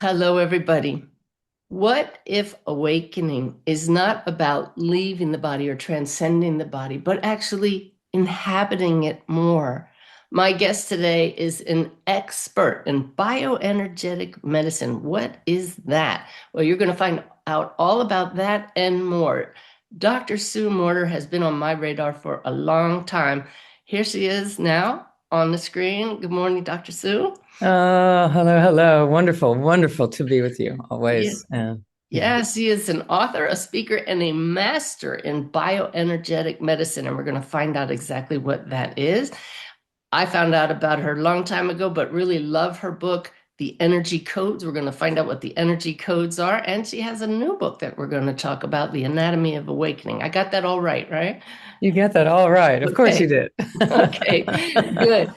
Hello, everybody. What if awakening is not about leaving the body or transcending the body, but actually inhabiting it more? My guest today is an expert in bioenergetic medicine. What is that? Well, you're going to find out all about that and more. Dr. Sue Morter has been on my radar for a long time. Here she is now on the screen. Good morning, Dr. Sue. Hello, hello. Wonderful, wonderful to be with you Yeah. always. Yeah. Yes, he is an author, a speaker, and a master in bioenergetic medicine. And we're going to find out exactly what that is. I found out about her a long time ago, but really love her book, The Energy Codes. We're going to find out what the energy codes are. And she has a new book that we're going to talk about, The Anatomy of Awakening. I got that all right, right? You get that all right. Of course you Okay. did. Okay, good.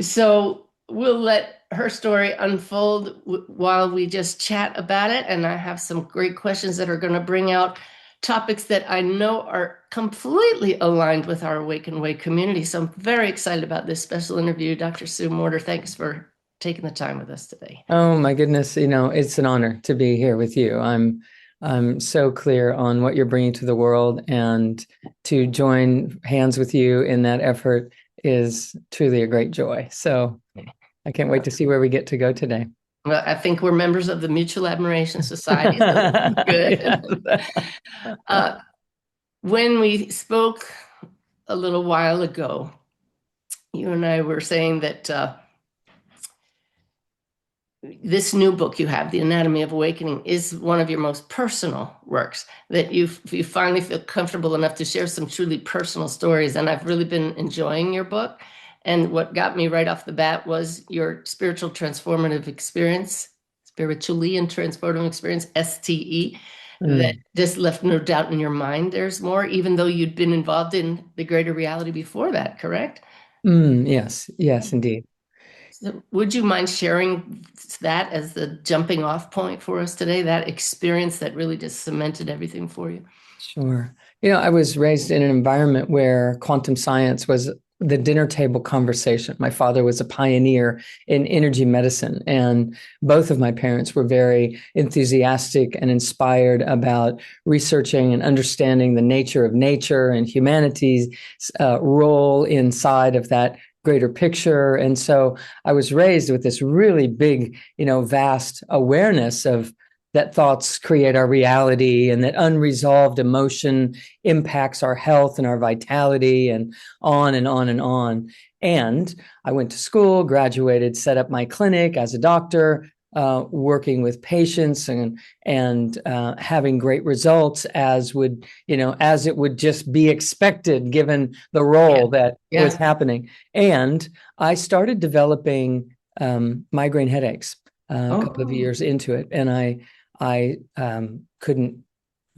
So we'll let her story unfold while we just chat about it. And I have some great questions that are going to bring out topics that I know are completely aligned with our Awaken Way community. So I'm very excited about this special interview. Dr. Sue Morter, thanks for taking the time with us today. Oh my goodness, it's an honor to be here with you. I'm so clear on what you're bringing to the world, and to join hands with you in that effort is truly a great joy. So I can't wait to see where we get to go today. Well, I think we're members of the Mutual Admiration Society, so this is Yes. good. Uh, when we spoke a little while ago, you and I were saying that this new book you have, The Anatomy of Awakening, is one of your most personal works, that you finally feel comfortable enough to share some truly personal stories. And I've really been enjoying your book. And what got me right off the bat was your spiritually and transformative experience, STE, that Mm, just left no doubt in your mind there's more, even though you'd been involved in the greater reality before that, correct? yes, yes, indeed. So would you mind sharing that as the jumping off point for us today, that experience that really just cemented everything for you? Sure. I was raised in an environment where quantum science was the dinner table conversation. My father was a pioneer in energy medicine, and both of my parents were very enthusiastic and inspired about researching and understanding the nature of nature and humanity's role inside of that greater picture. And so I was raised with this really big, vast awareness of that thoughts create our reality, and that unresolved emotion impacts our health and our vitality, and on and on and on. And I went to school, graduated, set up my clinic as a doctor, working with patients, and having great results, as it would just be expected given the Yeah. role that was Yeah. happening. And I started developing migraine headaches a couple of Oh, years into it, and I couldn't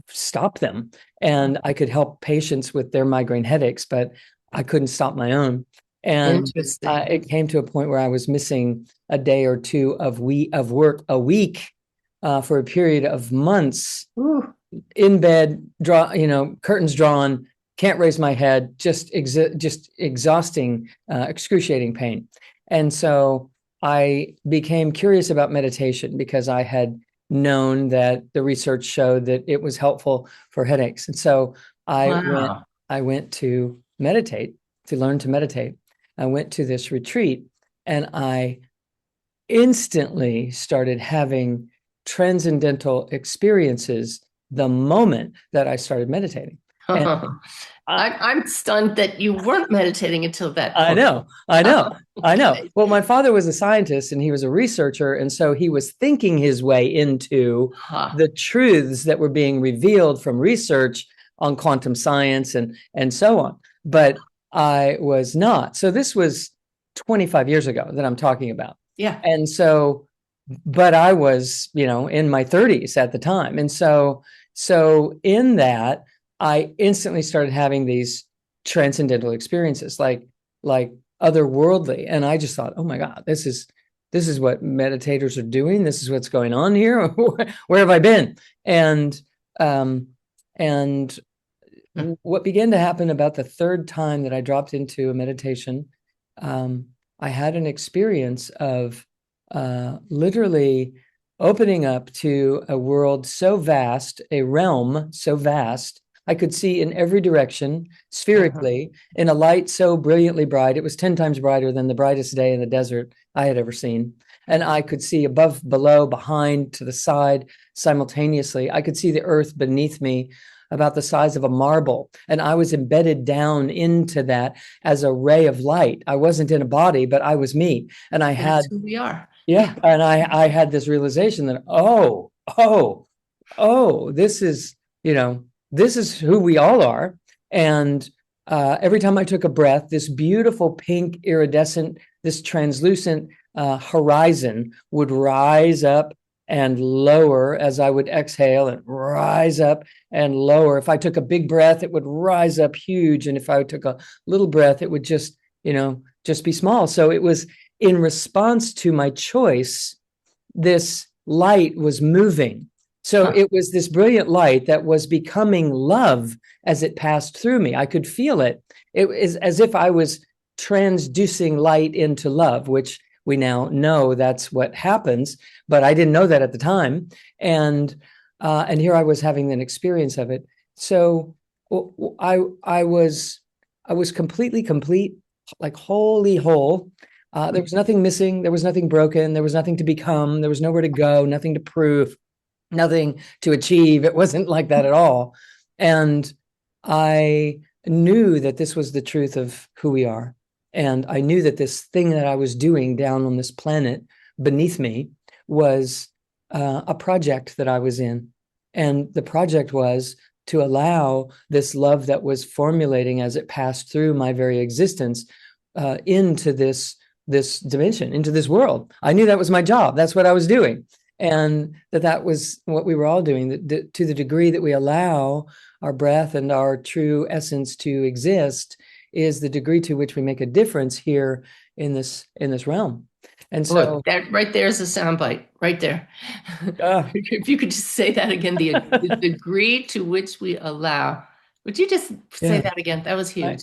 stop them. And I could help patients with their migraine headaches, but I couldn't stop my own. And interesting. it came to a point where I was missing a day or two of work a week, for a period of months, Ooh, in bed, curtains drawn, can't raise my head, just exhausting, excruciating pain. And so I became curious about meditation because I had known that the research showed that it was helpful for headaches. And so I went wow. I went to meditate, to learn to meditate. I went to this retreat, and I instantly started having transcendental experiences the moment that I started meditating. And I, I'm stunned that you weren't meditating until that I point. know, I know, I know. Okay. Well, my father was a scientist and he was a researcher. And so he was thinking his way into Huh. the truths that were being revealed from research on quantum science and so on. But I was not. So this was 25 years ago that I'm talking about. Yeah. And so, but I was, in my 30s at the time. And so in that, I instantly started having these transcendental experiences, like otherworldly. And I just thought, oh my God, this is what meditators are doing. This is what's going on here. Where have I been? And um, and what began to happen about the third time that I dropped into a meditation, um, I had an experience of literally opening up to a world so vast, a realm so vast. I could see in every direction, Uh-huh. spherically, in a light so brilliantly bright. It was 10 times brighter than the brightest day in the desert I had ever seen. And I could see above, below, behind, to the side simultaneously. I could see the earth beneath me about the size of a marble. And I was embedded down into that as a ray of light. I wasn't in a body, but I was me. And I That's had, who we are. yeah, Yeah. and I had this realization that, oh, this is, this is who we all are. And every time I took a breath, this beautiful pink iridescent, this translucent horizon would rise up and lower as I would exhale, and rise up and lower. If I took a big breath, it would rise up huge. And if I took a little breath, it would just, just be small. So it was in response to my choice, this light was moving. So Huh. it was this brilliant light that was becoming love as it passed through me. I could feel it. It was as if I was transducing light into love, which we now know that's what happens, but I didn't know that at the time. And here I was having an experience of it. So I was completely complete, like wholly whole. There was nothing missing. There was nothing broken. There was nothing to become. There was nowhere to go, nothing to prove, nothing to achieve. It wasn't like that at all. And I knew that this was the truth of who we are. And I knew that this thing that I was doing down on this planet beneath me was a project that I was in. And the project was to allow this love that was formulating as it passed through my very existence into this dimension, into this world. I knew that was my job. That's what I was doing. And that was what we were all doing. That to the degree that we allow our breath and our true essence to exist is the degree to which we make a difference here in this realm. And Boy, so, that right there is a soundbite right there. uh, If you could just say that again, the degree to which we allow. Would you just say yeah, that again? That was I, huge.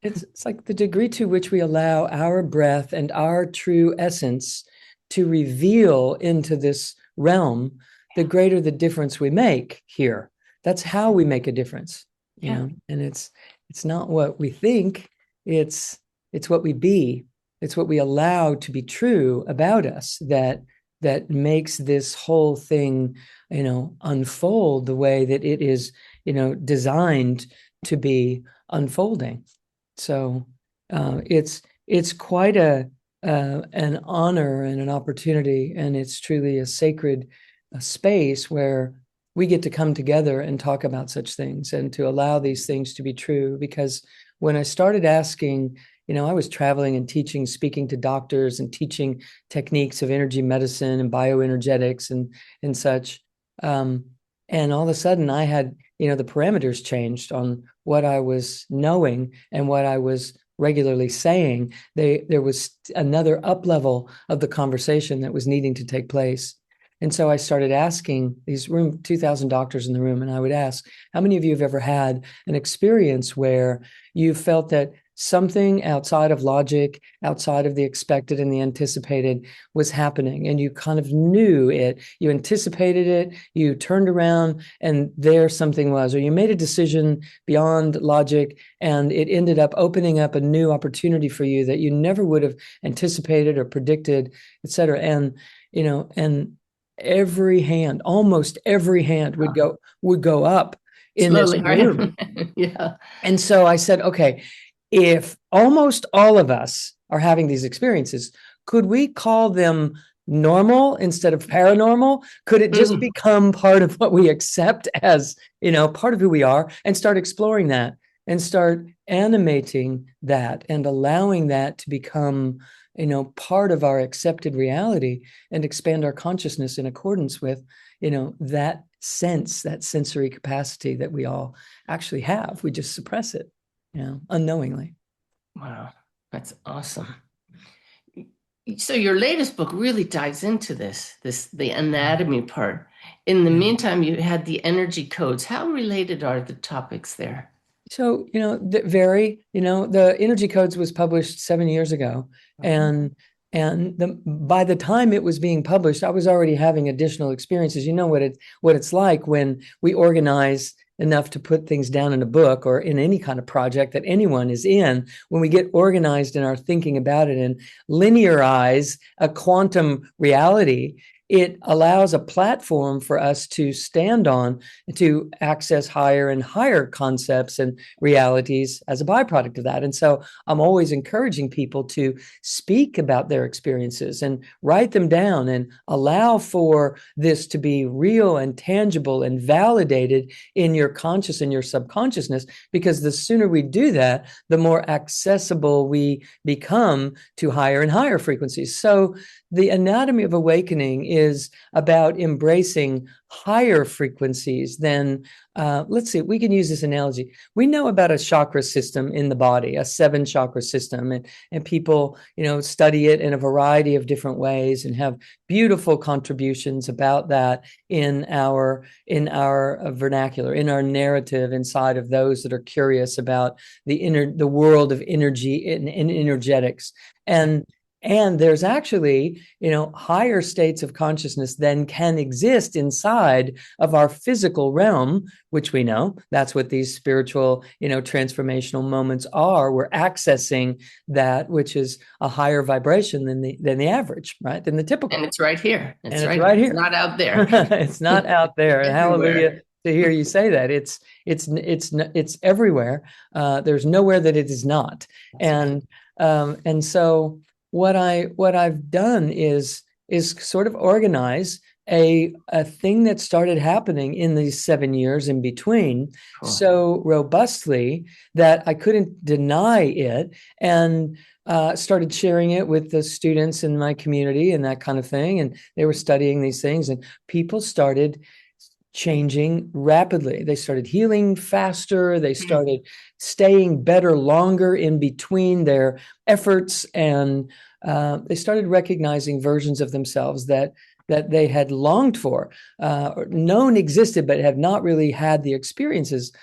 it's like the degree to which we allow our breath and our true essence to reveal into this realm, the greater the difference we make here. That's how we make a difference, Yeah. and it's not what we think, it's it's what we be. It's what we allow to be true about us that makes this whole thing, unfold the way that it is, designed to be unfolding. So it's quite a an honor and an opportunity, and it's truly a sacred space where we get to come together and talk about such things and to allow these things to be true. Because when I started asking, I was traveling and teaching, speaking to doctors and teaching techniques of energy medicine and bioenergetics and such. Um, and all of a sudden, I had the parameters changed on what I was knowing and what I was regularly saying. There was another up level of the conversation that was needing to take place. And so I started asking these 2,000 doctors in the room, and I would ask, how many of you have ever had an experience where you felt that something outside of logic, outside of the expected and the anticipated was happening, and you kind of knew it, you anticipated it, you turned around and there something was, or you made a decision beyond logic and it ended up opening up a new opportunity for you that you never would have anticipated or predicted, et cetera. And almost every hand would go up in this Slowly, right? room. Yeah. And so I said, okay, if almost all of us are having these experiences, could we call them normal instead of paranormal? Could it just Mm. become part of what we accept as, part of who we are, and start exploring that and start animating that and allowing that to become, part of our accepted reality and expand our consciousness in accordance with, that sense, that sensory capacity that we all actually have. We just suppress it, unknowingly. Wow, that's awesome. So your latest book really dives into the anatomy part. In the Yeah. meantime, you had the energy codes. How related are the topics there? So, that vary. The Energy Codes was published 7 years ago. Uh-huh. And And by the time it was being published, I was already having additional experiences. You know what it's like when we organize enough to put things down in a book or in any kind of project that anyone is in. When we get organized in our thinking about it and linearize a quantum reality, it allows a platform for us to stand on to access higher and higher concepts and realities as a byproduct of that. And so I'm always encouraging people to speak about their experiences and write them down and allow for this to be real and tangible and validated in your conscious and your subconsciousness, because the sooner we do that, the more accessible we become to higher and higher frequencies. So the anatomy of awakening is about embracing higher frequencies than, let's see, we can use this analogy. We know about a chakra system in the body, a 7 chakra system, and people, study it in a variety of different ways and have beautiful contributions about that in our vernacular, in our narrative, inside of those that are curious about the world of energy and energetics. And there's actually, higher states of consciousness than can exist inside of our physical realm, which we know that's what these spiritual, transformational moments are. We're accessing that which is a higher vibration than the average, right? Than the typical. And it's right here. And It's it's right right here. It's here. not out there. It's not out there. And hallelujah Everywhere. to hear you say that. It's everywhere. There's nowhere that it is not. That's right. And so what I've done is sort of organize a thing that started happening in these 7 years in between Cool. so robustly that I couldn't deny it, and started sharing it with the students in my community and that kind of thing. And they were studying these things, and people started changing rapidly. They started healing faster. They started staying better longer in between their efforts, and they started recognizing versions of themselves that they had longed for, known existed, but have not really had the experiences,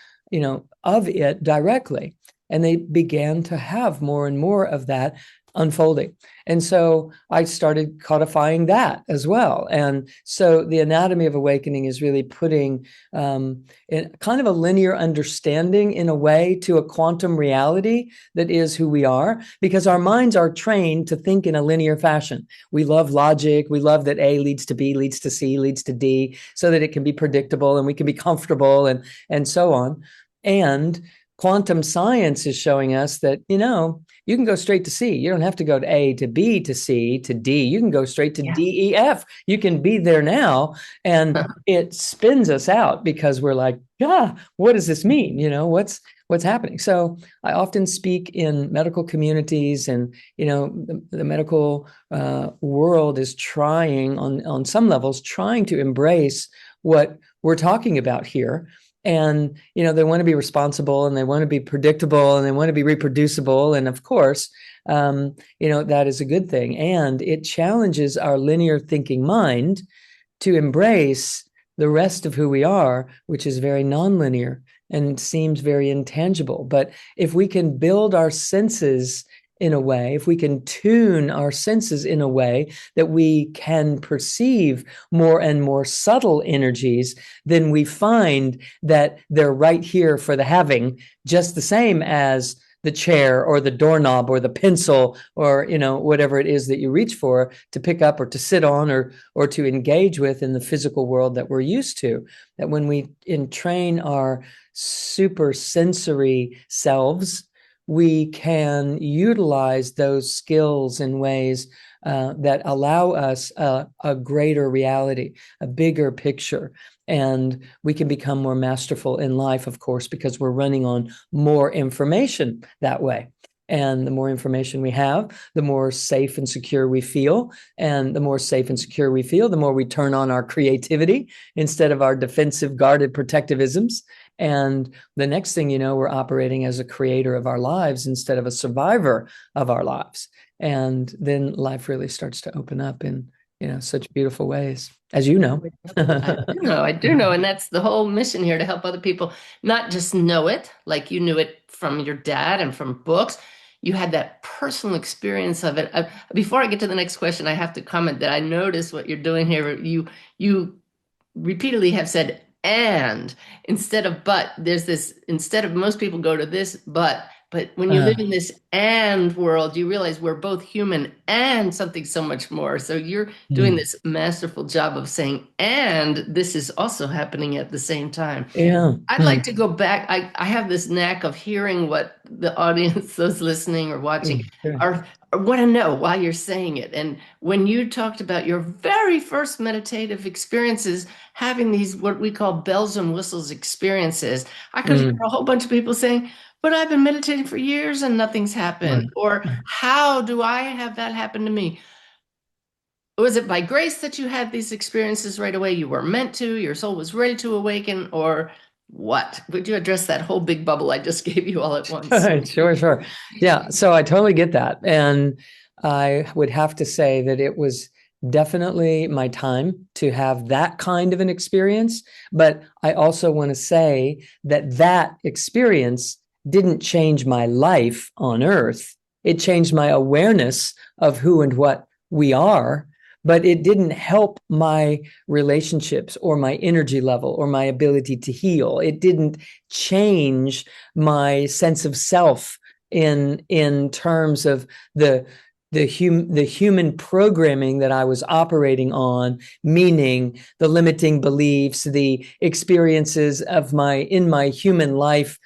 of it directly. And they began to have more and more of that unfolding. And so I started codifying that as well. And so the anatomy of awakening is really putting in kind of a linear understanding in a way to a quantum reality that is who we are, because our minds are trained to think in a linear fashion. We love logic. We love that A leads to B, leads to C, leads to D, so that it can be predictable and we can be comfortable and so on. And quantum science is showing us that, you can go straight to C. You don't have to go to A to B to C to D. You can go straight to Yeah. D, E, F. You can be there now. And it spins us out because we're like, what does this mean? What's happening? So I often speak in medical communities, and, the medical world is trying on some levels, trying to embrace what we're talking about here. And, they want to be responsible, and they want to be predictable, and they want to be reproducible. And of course, that is a good thing. And it challenges our linear thinking mind to embrace the rest of who we are, which is very nonlinear and seems very intangible. But if we can build our senses in a way, if we can tune our senses in a way that we can perceive more and more subtle energies, then we find that they're right here for the having, just the same as the chair or the doorknob or the pencil or, whatever it is that you reach for to pick up or to sit on or to engage with in the physical world that we're used to. That when we entrain our super sensory selves, we can utilize those skills in ways that allow us a greater reality, a bigger picture. And we can become more masterful in life, of course, because we're running on more information that way. And the more information we have, the more safe and secure we feel. And the more safe and secure we feel, the more we turn on our creativity instead of our defensive, guarded protectivisms. And the next thing you know, we're operating as a creator of our lives instead of a survivor of our lives. And then life really starts to open up in, such beautiful ways, as you know. I do know. And that's the whole mission here, to help other people not just know it like you knew it from your dad and from books. you had that personal experience of it. Before I get to the next question, I have to comment that I noticed what you're doing here. You repeatedly have said and instead of but. There's this, instead of, most people go to this but when you live Uh, in this and world, you realize we're both human and something so much more. So you're doing mm, this masterful job of saying, and this is also happening at the same time. yeah. I'd like to go back. I have this knack of hearing what the audience, those listening or watching, Sure. are want to know while you're saying it. And when you talked about your very first meditative experiences, having these what we call bells and whistles experiences, I could hear Mm, a whole bunch of people saying, but I've been meditating for years and nothing's happened. right. Or how do I have that happen to me? Was it by grace that you had these experiences right away? You were meant to, your soul was ready to awaken, or what? Would you address that whole big bubble I just gave you all at once? Sure, sure. Yeah, so I totally get that. And I would have to say that it was definitely my time to have that kind of an experience. But I also want to say that that experience didn't change my life on earth. It changed my awareness of who and what we are, but it didn't help my relationships or my energy level or my ability to heal. It didn't change my sense of self in terms of the human programming that I was operating on, meaning the limiting beliefs, the experiences of my human life,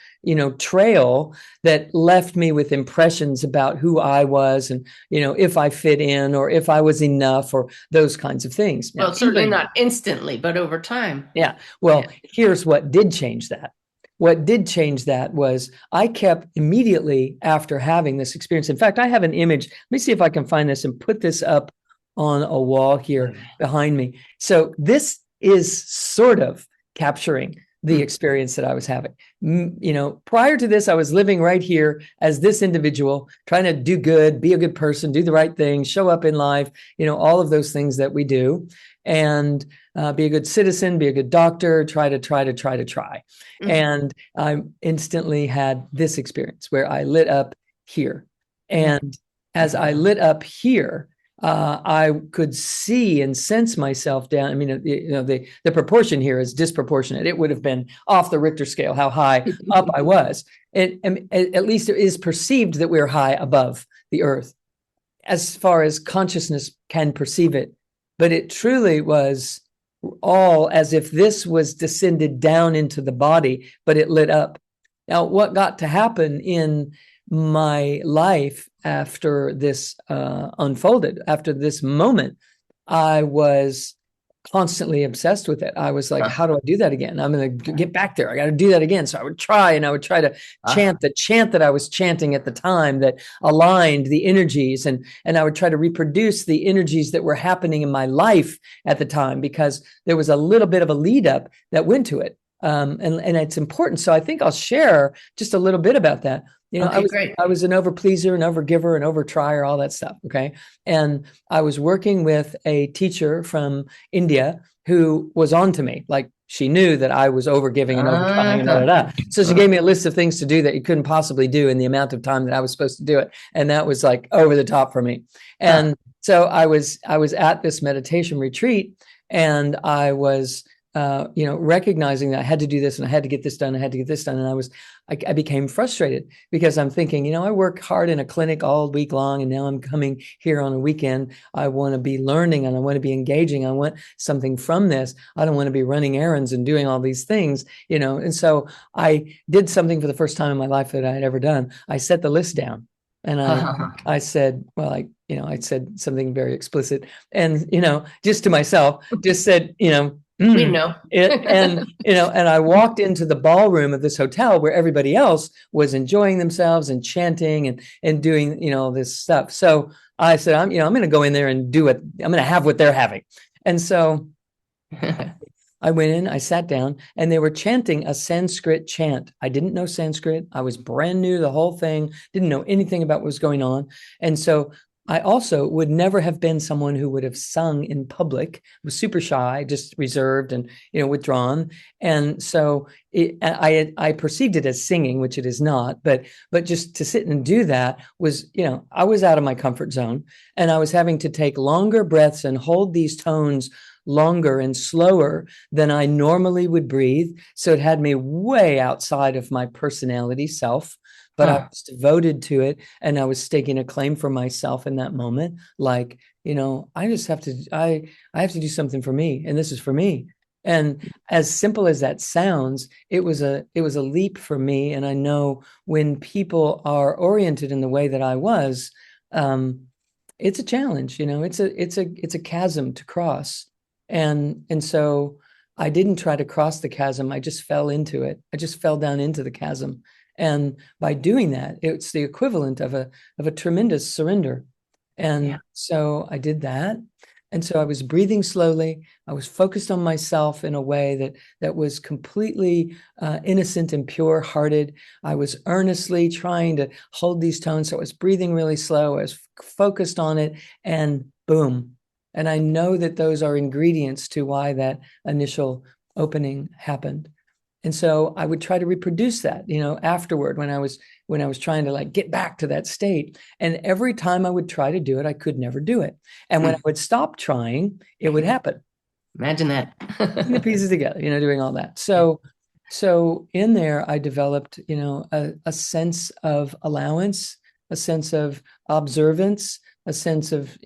trail that left me with impressions about who I was and, if I fit in or if I was enough or those kinds of things. Now, Well, certainly even not instantly, but over time. yeah. Yeah. Well, here's what did change that. What did change that was I kept immediately after having this experience. In fact, I have an image. Let me see if I can find this and put this up on a wall here behind me. So this is sort of capturing the Hmm. experience that I was having. Prior to this, I was living right here as this individual, trying to do good, be a good person, do the right thing, show up in life, all of those things that we do. And be a good citizen, be a good doctor, try. Hmm. And I instantly had this experience where I lit up here. Yeah. And as I lit up here, I could see and sense myself down. I mean, the proportion here is disproportionate. It would have been off the Richter scale how high up I was. At least it is perceived that we're high above the earth as far as consciousness can perceive it. But it truly was all as if this was descended down into the body, but it lit up. Now, what got to happen in my life after this unfolded, after this moment, I was constantly obsessed with it. I was like, Huh. how do I do that again? I'm going to get back there. I got to do that again. So I would try and I would try to chant the chant that I was chanting at the time that aligned the energies and I would try to reproduce the energies that were happening in my life at the time because there was a little bit of a lead up that went to it. And it's important. So I think I'll share just a little bit about that. I Okay, was great. I was an overpleaser, an overgiver, an overtryer, all that stuff. Okay. And I was working with a teacher from India who was on to me. Like she knew that I was overgiving and overtrying and da, da, Uh-huh. da. So she gave me a list of things to do that you couldn't possibly do in the amount of time that I was supposed to do it. And that was like over the top for me. Huh. And so I was at this meditation retreat and I was recognizing that I had to do this and I had to get this done. I had to get this done. And I became frustrated because I'm thinking, I work hard in a clinic all week long and now I'm coming here on a weekend. I want to be learning and I want to be engaging. I want something from this. I don't want to be running errands and doing all these things, And so I did something for the first time in my life that I had ever done. I set the list down and I said, well, I said something very explicit and, just to myself, just said, We know. and I walked into the ballroom of this hotel where everybody else was enjoying themselves and chanting and doing this stuff. So I said, I'm going to go in there and do it. I'm going to have what they're having. And so I went in, I sat down, and they were chanting a Sanskrit chant. I didn't know Sanskrit. I was brand new to the whole thing, didn't know anything about what was going on. And so I also would never have been someone who would have sung in public. I was super shy, just reserved and withdrawn. And so I perceived it as singing, which it is not. But just to sit and do that was, I was out of my comfort zone, and I was having to take longer breaths and hold these tones longer and slower than I normally would breathe. So it had me way outside of my personality self, but I Huh. was devoted to it, and I was staking a claim for myself in that moment. Like, I just have to, I have to do something for me, and this is for me. And as simple as that sounds, it was a leap for me. And I know when people are oriented in the way that I was, um, it's a challenge. It's a chasm to cross. And so I didn't try to cross the chasm. I just fell into it. I just fell down into the chasm. And by doing that, it's the equivalent of a tremendous surrender. Yeah. And so I did that. And so I was breathing slowly. I was focused on myself in a way that was completely innocent and pure-hearted. I was earnestly trying to hold these tones. So I was breathing really slow. I was focused on it, and boom. And I know that those are ingredients to why that initial opening happened. And so I would try to reproduce that, afterward when I was trying to like get back to that state. And every time I would try to do it, I could never do it. And when I Hmm. would stop trying, it would happen. Imagine that. Putting the pieces together, doing all that. So in there, I developed, a sense of allowance, a sense of observance, a sense of,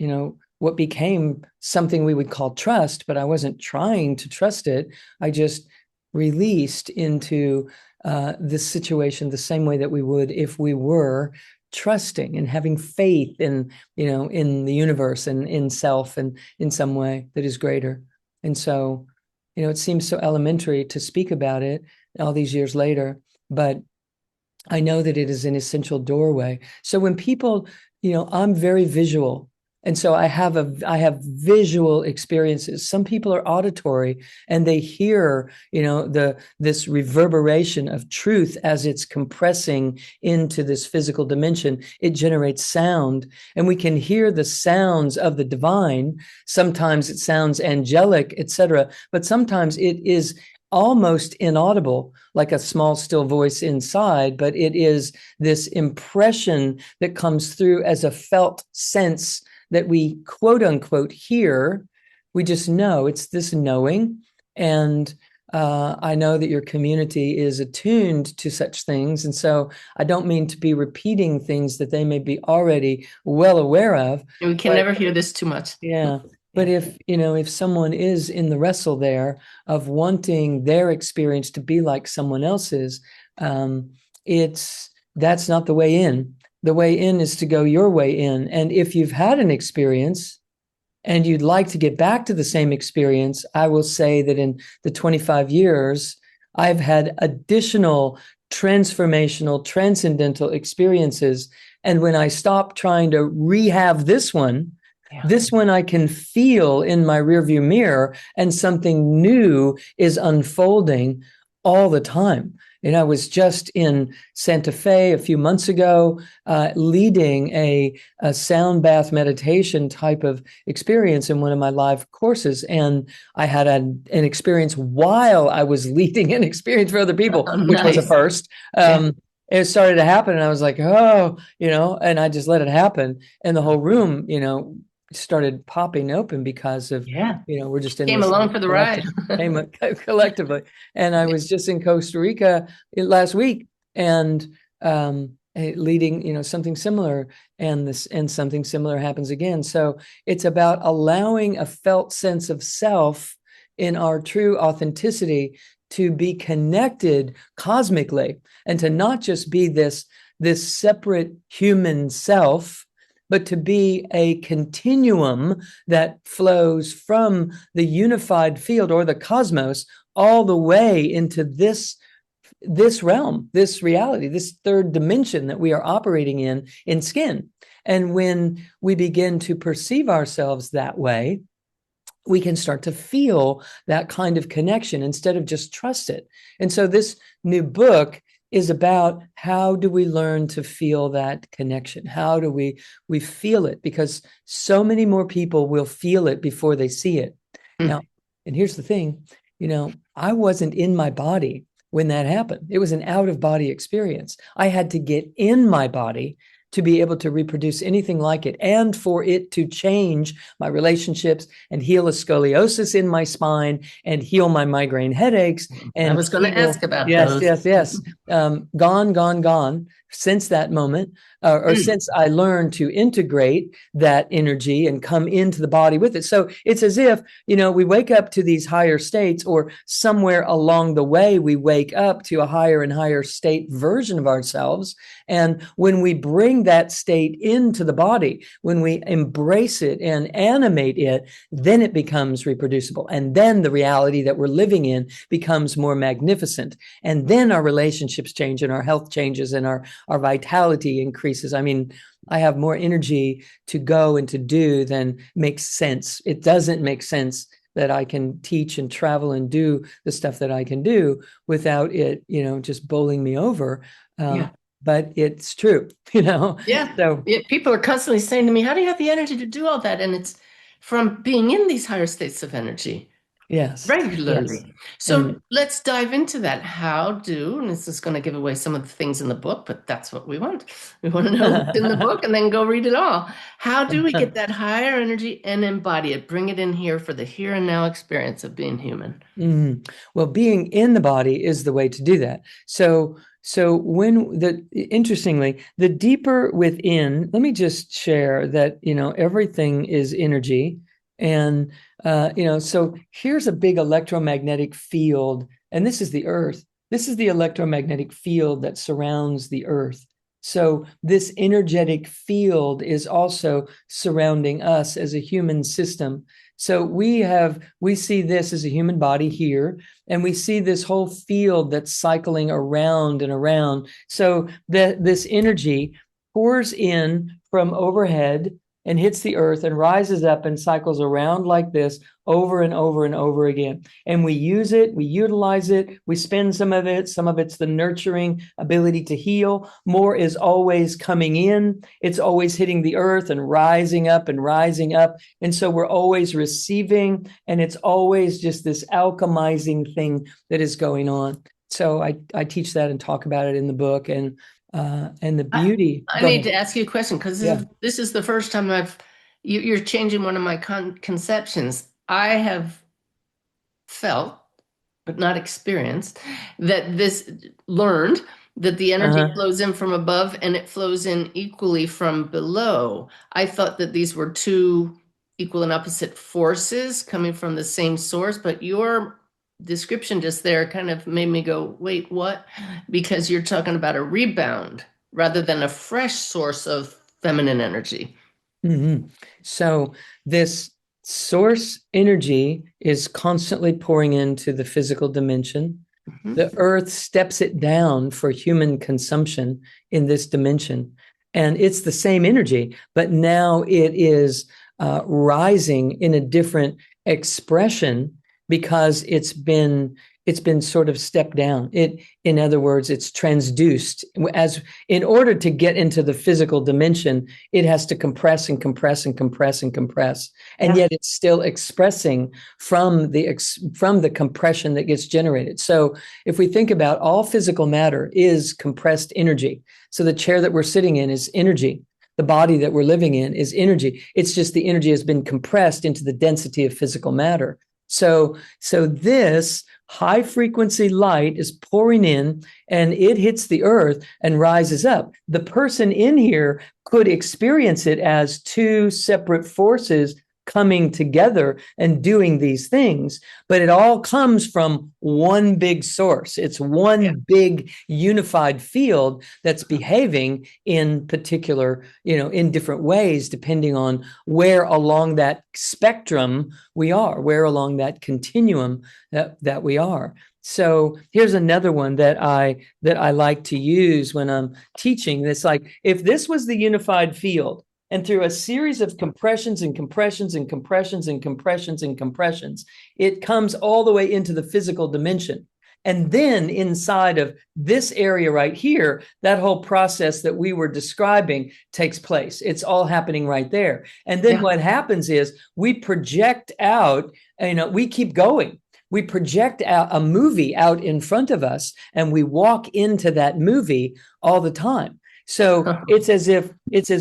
what became something we would call trust, but I wasn't trying to trust it. I just released into this situation the same way that we would if we were trusting and having faith in the universe and in self and in some way that is greater. And so, it seems so elementary to speak about it all these years later, but I know that it is an essential doorway. So when people, I'm very visual. And so I have visual experiences. Some people are auditory, and they hear, this reverberation of truth as it's compressing into this physical dimension. It generates sound, and we can hear the sounds of the divine. Sometimes it sounds angelic, etc., but sometimes it is almost inaudible, like a small, still voice inside, but it is this impression that comes through as a felt sense that we quote unquote hear. We just know it's this knowing. And I know that your community is attuned to such things. And so I don't mean to be repeating things that they may be already well aware of. We can But never hear this too much. yeah. But Yeah. if someone is in the wrestle there of wanting their experience to be like someone else's, um, that's not the way in. The way in is to go your way in. And if you've had an experience and you'd like to get back to the same experience, I will say that in the 25 years, I've had additional transformational, transcendental experiences. And when I stop trying to rehab Yeah. this one I can feel in my rearview mirror, and something new is unfolding all the time. And I was just in Santa Fe a few months ago, leading a sound bath meditation type of experience in one of my live courses. And I had an experience while I was leading an experience for other people, Oh, which was a nice. first. Yeah. It started to happen, and I was like, oh, and I just let it happen. And the whole room, started popping open because of, Yeah. we're just in Came this along for the ride. collective, collectively. And I was just in Costa Rica last week, and leading, something similar, and something similar happens again. So it's about allowing a felt sense of self in our true authenticity to be connected cosmically, and to not just be this separate human self, but to be a continuum that flows from the unified field or the cosmos all the way into this realm, this reality, this third dimension that we are operating in skin. And when we begin to perceive ourselves that way, we can start to feel that kind of connection instead of just trust it. And so this new book is about how do we learn to feel that connection? How do we feel it? Because so many more people will feel it before they see it. Now, Mm. and here's the thing, I wasn't in my body when that happened. It was an out of body experience. I had to get in my body to be able to reproduce anything like it, and for it to change my relationships and heal a scoliosis in my spine and heal my migraine headaches I and was going to heal. ask about Yes, those. yes, yes. Gone, gone, gone since that moment, or Mm. since I learned to integrate that energy and come into the body with it. So it's as if, we wake up to these higher states, or somewhere along the way, we wake up to a higher and higher state version of ourselves. And when we bring that state into the body, when we embrace it and animate it, then it becomes reproducible. And then the reality that we're living in becomes more magnificent. And then our relationships change and our health changes and our vitality increases. I mean, I have more energy to go and to do than makes sense. It doesn't make sense that I can teach and travel and do the stuff that I can do without it, just bowling me over. Yeah. But it's true. Yeah. So Yeah. People are constantly saying to me, how do you have the energy to do all that? And it's from being in these higher states of energy yes, yes. regularly. So And let's dive into that. How do, and this is going to give away some of the things in the book, but that's what we want. We want to know what's in the book and then go read it all. How do we get that higher energy and embody it? Bring it in here for the here and now experience of being human. Well, being in the body is the way to do that. So when interestingly, the deeper within, let me just share that, everything is energy. And, so here's a big electromagnetic field, and this is the earth. This is the electromagnetic field that surrounds the earth. So this energetic field is also surrounding us as a human system. So we see this as a human body here, and we see this whole field that's cycling around and around. So that this energy pours in from overhead and hits the earth and rises up and cycles around like this over and over and over again. And we use it, we utilize it, we spend some of it. Some of it's the nurturing ability to heal. More is always coming in. It's always hitting the earth and rising up and rising up. And so we're always receiving, and it's always just this alchemizing thing that is going on. So I teach that and talk about it in the book, and the I, beauty. I Go need ahead. to ask you a question because Yeah. this is the first time you're changing one of my conceptions. I have felt, but not experienced, that this learned that the energy Uh-huh. flows in from above and it flows in equally from below. I thought that these were two equal and opposite forces coming from the same source, but your description just there kind of made me go, wait, what? Because you're talking about a rebound rather than a fresh source of feminine energy. Mm-hmm. So this source energy is constantly pouring into the physical dimension. Mhm. The earth steps it down for human consumption in this dimension. And it's the same energy, but now it is rising in a different expression because it's been sort of stepped down. In other words, it's transduced. As in order to get into the physical dimension, it has to compress and compress and compress and compress, and Yeah. yet it's still expressing from the compression that gets generated. So if we think about all physical matter is compressed energy. So the chair that we're sitting in is energy. The body that we're living in is energy. It's just the energy has been compressed into the density of physical matter. So this high frequency light is pouring in, and it hits the earth and rises up. The person in here could experience it as two separate forces coming together and doing these things, but it all comes from one big source. It's Yeah. one big unified field that's behaving in particular, in different ways, depending on where along that spectrum we are, where along that continuum that we are. So here's another one that I like to use when I'm teaching. It's like, if this was the unified field, and through a series of compressions and compressions and compressions and compressions and compressions, it comes all the way into the physical dimension. And then inside of this area right here, that whole process that we were describing takes place. It's all happening right there. And then Yeah. what happens is we project out, we keep going. We project out a movie out in front of us and we walk into that movie all the time. So it's as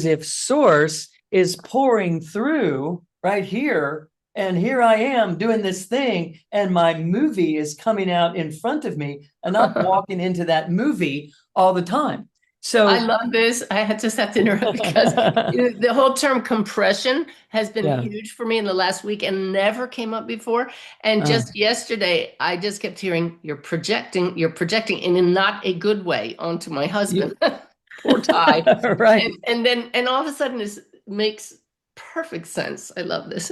if source is pouring through right here, and here I am doing this thing, and my movie is coming out in front of me, and I'm walking into that movie all the time. I So love this. Just have to interrupt because the whole term compression has been yeah. huge for me in the last week and never came up before. And Uh, just yesterday, I just kept hearing you're projecting, and in not a good way onto my husband. you, Poor Ty. right. And then all of a sudden this makes perfect sense. I love this.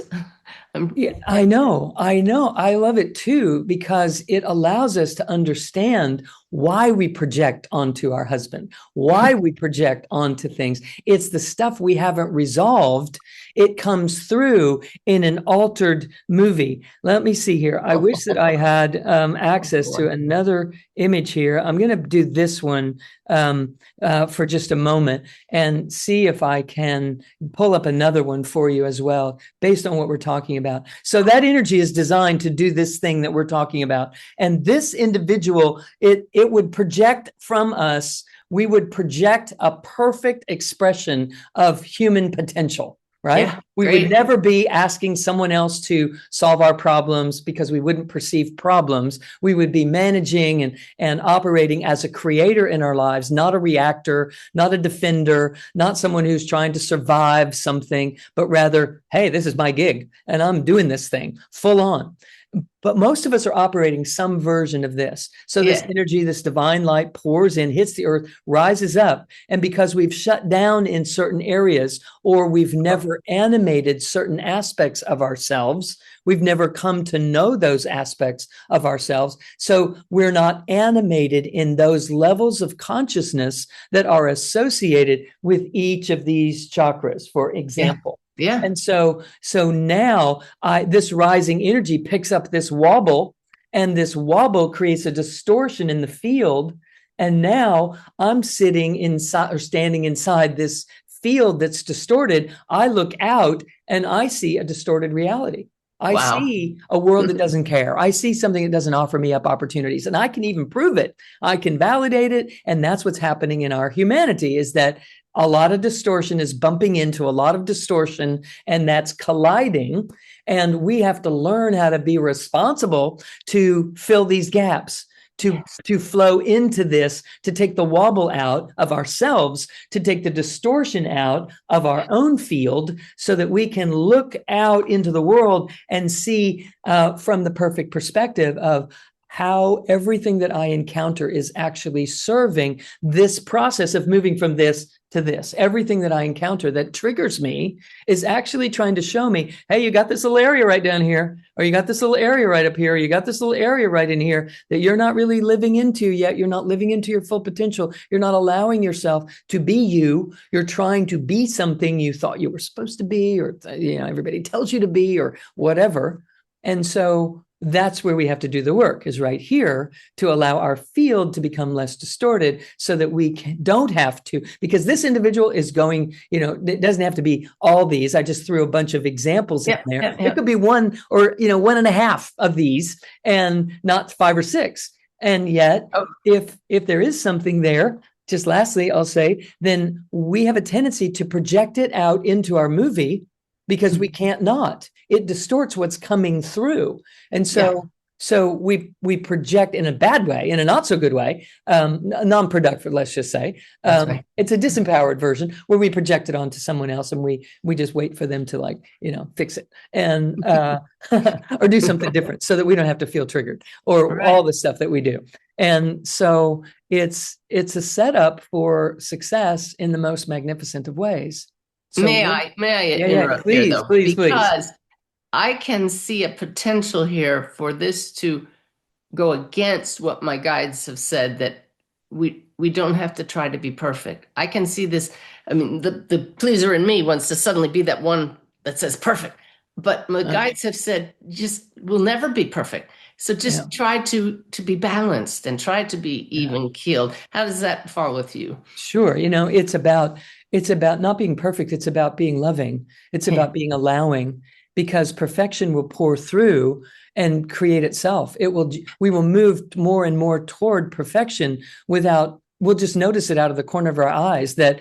I'm Yeah, I know. I know. I love it too because it allows us to understand why we project onto our husband, why we project onto things. It's the stuff we haven't resolved. It comes through in an altered movie. Let me see here. I wish that I had oh access boy. to another image here. I'm going to do this one for just a moment and see if I can pull up another one for you as well, based on what we're talking about. So that energy is designed to do this thing that we're talking about. And this individual, it would project from us, we would project a perfect expression of human potential. Right? Yeah, We would great. never be asking someone else to solve our problems because we wouldn't perceive problems. We would be managing and operating as a creator in our lives, not a reactor, not a defender, not someone who's trying to survive something, but rather, hey, this is my gig and I'm doing this thing full on. But most of us are operating some version of this. So this Yeah. energy, this divine light pours in, hits the earth, rises up. And because we've shut down in certain areas, or we've never animated certain aspects of ourselves, we've never come to know those aspects of ourselves. So we're not animated in those levels of consciousness that are associated with each of these chakras, for Yeah. example. Yeah. And so now this rising energy picks up this wobble, and this wobble creates a distortion in the field. And now I'm sitting inside or standing inside this field that's distorted. I look out and I see a distorted reality. I Wow. see a world that doesn't care. I see something that doesn't offer me up opportunities, and I can even prove it. I can validate it. And that's what's happening in our humanity, is that a lot of distortion is bumping into a lot of distortion, and that's colliding. And we have to learn how to be responsible to fill these gaps, Yes. to flow into this, to take the wobble out of ourselves, to take the distortion out of our own field, so that we can look out into the world and see from the perfect perspective of how everything that I encounter is actually serving this process of moving from this to this. Everything that I encounter that triggers me is actually trying to show me, hey, you got this little area right down here, or you got this little area right up here, or you got this little area right in here that you're not really living into yet. You're not living into your full potential. You're not allowing yourself to be you. You're trying to be something you thought you were supposed to be, or everybody tells you to be, or whatever. And so that's where we have to do the work, is right here, to allow our field to become less distorted, so that we don't have to, because this individual is going, it doesn't have to be all these. I just threw a bunch of examples in Yeah. there. Yeah. It Yeah. could be one, or one and a half of these, and not 5 or 6. And yet, Oh, if there is something there, just lastly, I'll say, then we have a tendency to project it out into our movie, because we can't not. It distorts what's coming through. And yeah. so we project in a bad way, in a not so good way, non-productive, let's just say. That's right. It's a disempowered version where we project it onto someone else, and we just wait for them to, fix it, and or do something different, so that we don't have to feel triggered, or Right. all the stuff that we do. And so it's a setup for success in the most magnificent of ways. So May I yeah, interrupt there please, though? please, please. Because I can see a potential here for this to go against what my guides have said, that we don't have to try to be perfect. I can see this. I mean, the pleaser in me wants to suddenly be that one that says perfect. But my Uh, guides have said, just we'll never be perfect. So Yeah. just try to be balanced and try to be Yeah. even keeled. How does that fall with you? Sure. It's about not being perfect. It's about being loving. It's Yeah, about being allowing, because perfection will pour through and create itself. We will move more and more toward perfection without, we'll just notice it out of the corner of our eyes that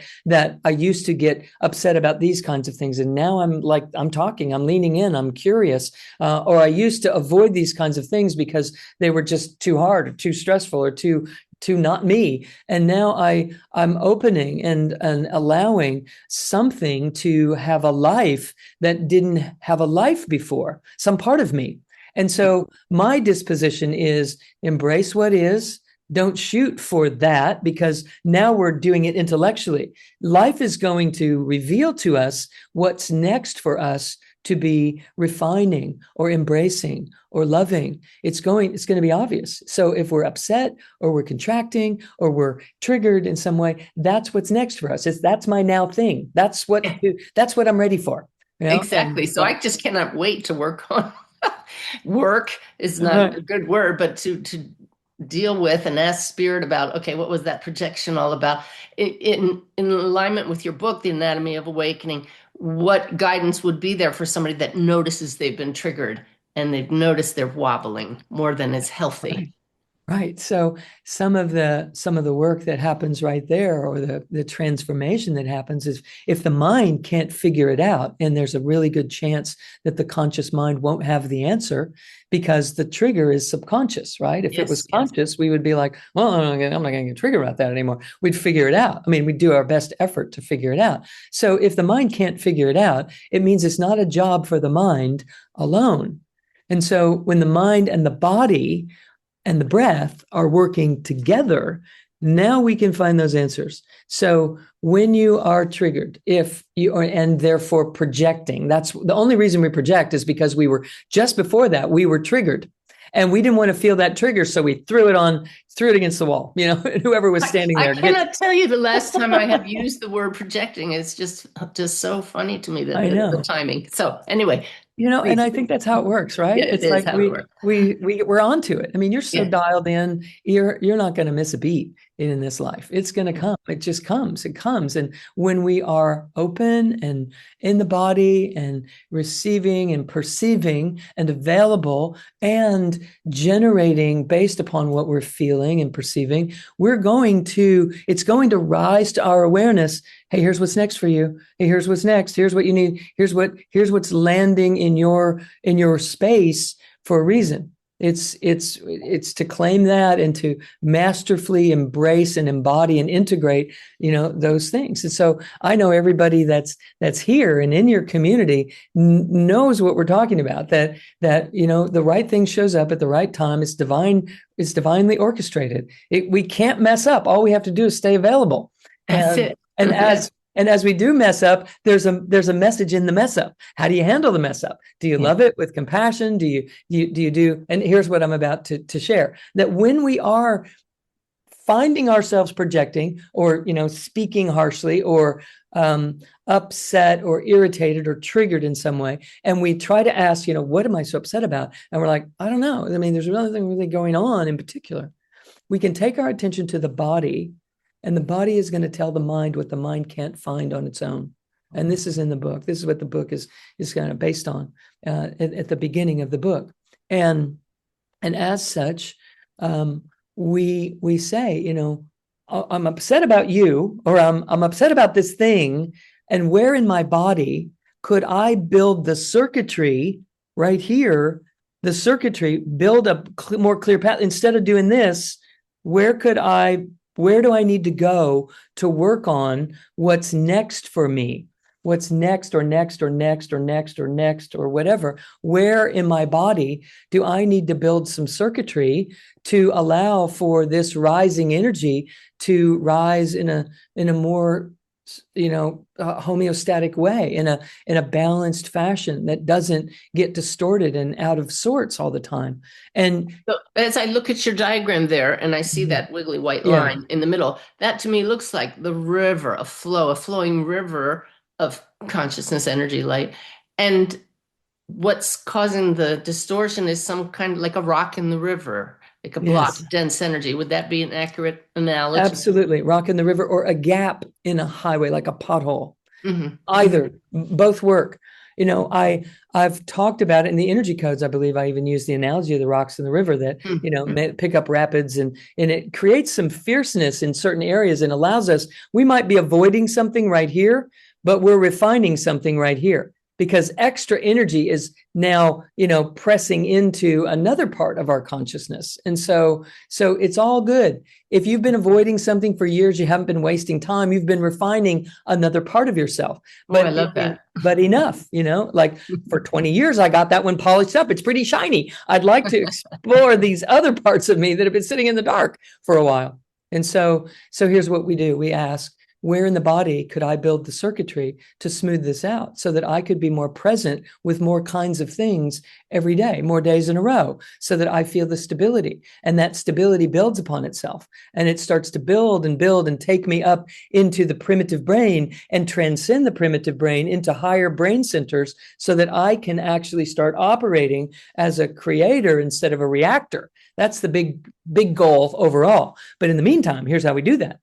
I used to get upset about these kinds of things. And now I'm talking, I'm leaning in, I'm curious. Or I used to avoid these kinds of things because they were just too hard or too stressful or too not me. And now I'm opening and allowing something to have a life that didn't have a life before, some part of me. And so my disposition is embrace what is. Don't shoot for that, because now we're doing it intellectually. Life is going to reveal to us what's next for us to be refining or embracing or loving. It's going to be obvious. So if we're upset or we're contracting or we're triggered in some way, that's what's next for us. That's my now thing. That's what I'm ready for. And exactly. So yeah. I just cannot wait to work on work is not Right. a good word, but to deal with and ask spirit about, okay, what was that projection all about? In alignment with your book, The Anatomy of Awakening, what guidance would be there for somebody that notices they've been triggered and they've noticed they're wobbling more than is healthy? Right. Right. So some of the work that happens right there, or the transformation that happens, is if the mind can't figure it out, and there's a really good chance that the conscious mind won't have the answer, because the trigger is subconscious, right? If it was Yes, yes. conscious, we would be like, well, I'm not going to get triggered about that anymore. We'd figure it out. I mean, we'd do our best effort to figure it out. So if the mind can't figure it out, it means it's not a job for the mind alone. And so when the mind and the body and the breath are working together, now we can find those answers. So when you are triggered, if you are, and therefore projecting, that's the only reason we project, is because we were just before that, we were triggered. And we didn't want to feel that trigger, so we threw it against the wall. And whoever was standing I there, get. cannot tell you the last time I have used the word projecting. It's just so funny to me that I the know. timing. So anyway, And please. I think that's how it works, right? Yeah, it It's is like how it works. we're onto it. I mean, you're so Yeah. dialed in, you're not going to miss a beat in this life. It's going to come. It just comes. It comes. And when we are open and in the body and receiving and perceiving and available and generating based upon what we're feeling and perceiving, it's going to rise to our awareness. Hey, here's what's next for you. Hey, here's what's next. Here's what you need. Here's what's landing in your space for a reason. It's to claim that and to masterfully embrace and embody and integrate, those things. And so I know everybody that's here and in your community knows what we're talking about. That the right thing shows up at the right time. It's divinely orchestrated. We can't mess up. All we have to do is stay available. That's And it. and as we do mess up, there's a message in the mess up. How do you handle the mess up? Do you Yeah. love it with compassion? Do you? And here's what I'm about to share: that when we are finding ourselves projecting, or speaking harshly, or upset or irritated or triggered in some way, and we try to ask, what am I so upset about? And we're like, I don't know. I mean, there's nothing really going on in particular. We can take our attention to the body, and the body is going to tell the mind what the mind can't find on its own. And this is in the book. This is what the book is kind of based on, at the beginning of the book. And as such, we say, I'm upset about you, or I'm upset about this thing, and where in my body could I build the circuitry right here? The circuitry, build a more clear path. Instead of doing this, where could I? Where do I need to go to work on what's next for me? What's next, or next, or next, or next, or next, or whatever? Where in my body do I need to build some circuitry to allow for this rising energy to rise in a more homeostatic way, in a balanced fashion that doesn't get distorted and out of sorts all the time? And So as I look at your diagram there and I see that wiggly white yeah, line in the middle, that to me looks like the river, a flowing river of consciousness, energy, light. And what's causing the distortion is some kind of like a rock in the river, like a block Yes. of dense energy. Would that be an accurate analogy? Absolutely. Rock in the river or a gap in a highway, like a pothole. Hmm. Either, both work. You know, I've talked about it in the energy codes. I believe I even use the analogy of the rocks in the river that, you know, Hmm. pick up rapids, and it creates some fierceness in certain areas and allows us, we might be avoiding something right here, but we're refining something right here because extra energy is now, you know, pressing into another part of our consciousness. And so it's all good. If you've been avoiding something for years, you haven't been wasting time, you've been refining another part of yourself. Oh, I love that. But enough, you know, like for 20 years, I got that one polished up. It's pretty shiny. I'd like to explore these other parts of me that have been sitting in the dark for a while. And so here's what we do. We ask, where in the body could I build the circuitry to smooth this out so that I could be more present with more kinds of things every day, more days in a row, so that I feel the stability, and that stability builds upon itself, and it starts to build and take me up into the primitive brain and transcend the primitive brain into higher brain centers so that I can actually start operating as a creator instead of a reactor. That's the big goal overall. But in the meantime, here's how we do that.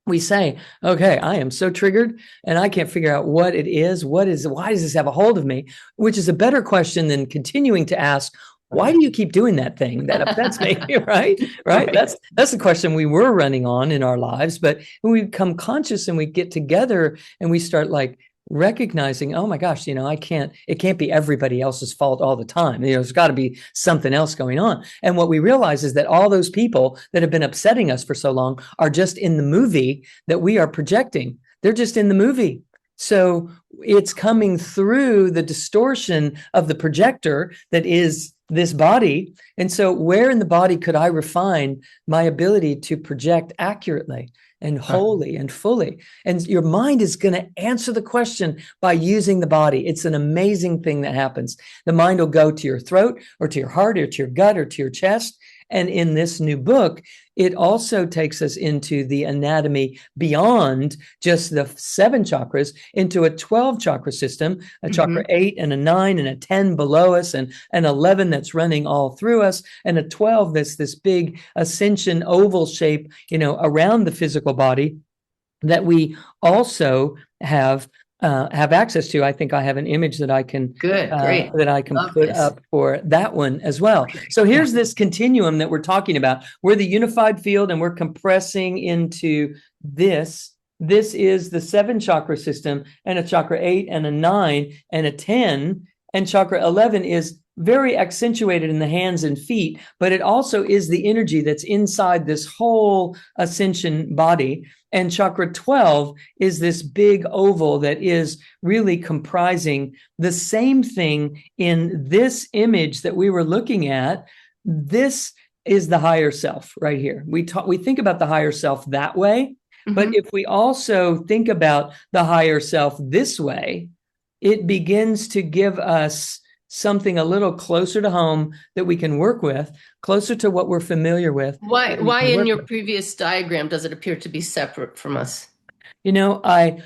We say, okay, I am so triggered and I can't figure out what it is. Why does this have a hold of me? Which is a better question than continuing to ask, why do you keep doing that thing that upsets me? Right. Right. Right. That's the question we were running on in our lives. But when we become conscious and we get together and we start like recognizing, oh my gosh, you know, it can't be everybody else's fault all the time. You know, there's got to be something else going on. And what we realize is that all those people that have been upsetting us for so long are just in the movie that we are projecting. They're just in the movie. So it's coming through the distortion of the projector that is this body. And so where in the body could I refine my ability to project accurately and wholly and fully? And your mind is going to answer the question by using the body. It's an amazing thing that happens. The mind will go to your throat or to your heart or to your gut or to your chest. And in this new book, it also takes us into the anatomy beyond just the 7 chakras into a 12 chakra system, a chakra 8 and a 9 and a 10 below us, and an 11 that's running all through us, and a 12 that's this big ascension oval shape, you know, around the physical body that we also have access to. I think I have an image that I can Good, great. Love put this. up for that one as well. Okay. So Yeah. here's this continuum that we're talking about. We're the unified field, and we're compressing into this. This is the 7 chakra system, and a chakra 8 and a 9 and a 10, and chakra 11 is very accentuated in the hands and feet, but it also is the energy that's inside this whole ascension body. And chakra 12 is this big oval that is really comprising the same thing in this image that we were looking at. This is the higher self right here. We think about the higher self that way, but if we also think about the higher self this way, it begins to give us something a little closer to home that we can work with, closer to what we're familiar with. Why in your previous diagram does it appear to be separate from us? You know, I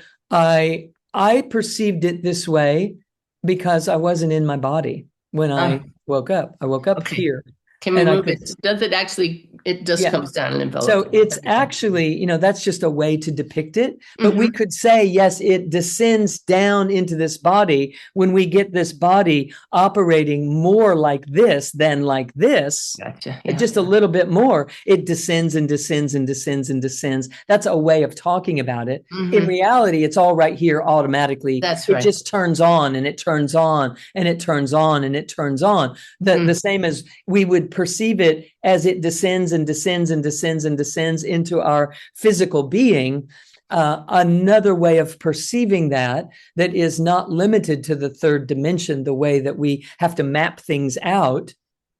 perceived it this way because I wasn't in my body when I woke up. I woke up Okay. here. Can we And move it? Does it actually, it just comes down and envelops? So it's actually, you know, that's just a way to depict it. But we could say, yes, it descends down into this body when we get this body operating more like this than like this. Gotcha. Yeah. Just a little bit more. It descends and descends and descends and descends. That's a way of talking about it. In reality, it's all right here automatically. That's it right. just turns on and it turns on and it turns on and it turns on. The same as we would perceive it as it descends and descends and descends and descends into our physical being. Another way of perceiving that is not limited to the third dimension, the way that we have to map things out.